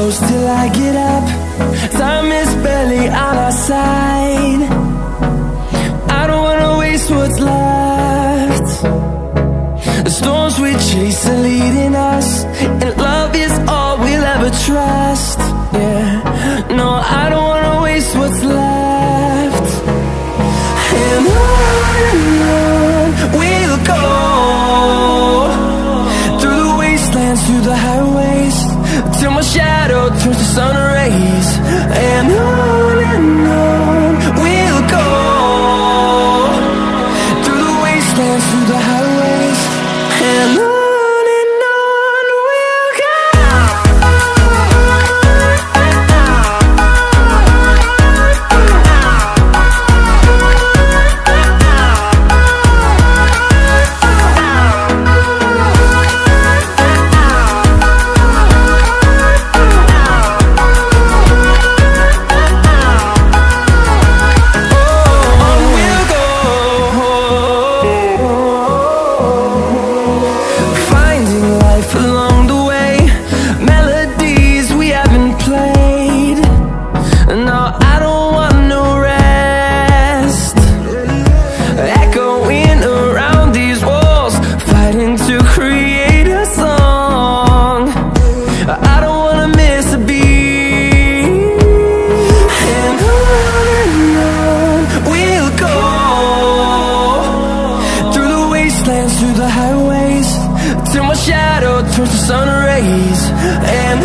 close till I get up. Time is barely on our side. I don't wanna waste what's left. The storms we chase are leading us, and love is all we'll ever trust. Yeah, no, I don't wanna waste what's left. And on we'll go, through the wastelands, through the highways, till my shadow turns to sun rays. And on we'll go, through the wastelands, through the highways, and on we'll go. Through the highways, till my shadow turns to sun rays. And